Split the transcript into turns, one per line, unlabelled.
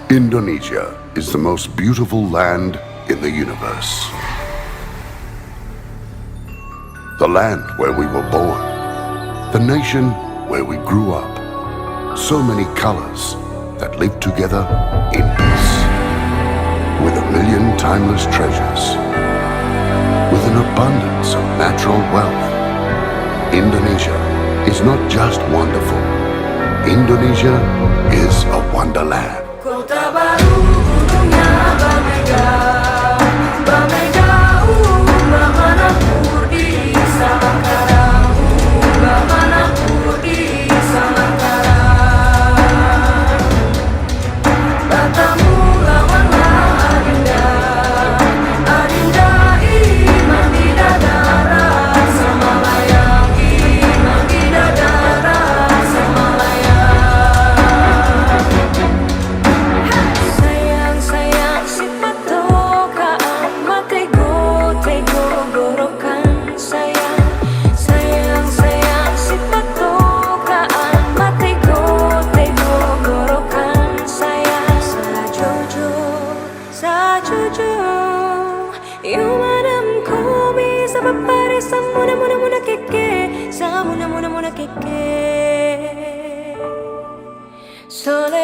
Indonesia is the most beautiful land in the universe. The land where we were born. The nation where we grew up. So many colors that live together in peace. With a million timeless treasures. With an abundance of natural wealth. Indonesia is not just wonderful. Indonesia is a wonderland.
Kota baru gunungnya berbeda, berbeda bagaimana di Samangkara, bagaimana di Samangkara. Bertemu lawanlah adinda, adinda iman di dadara, semalayang iman di dadara, semalayang. Sayang sayang si patokaan matego tego gorokan sayang sayang sayang si patokaan matego tego gorokan sayang sajojo yumanam ko bisa papare samuna muna muna keke samuna muna muna keke sole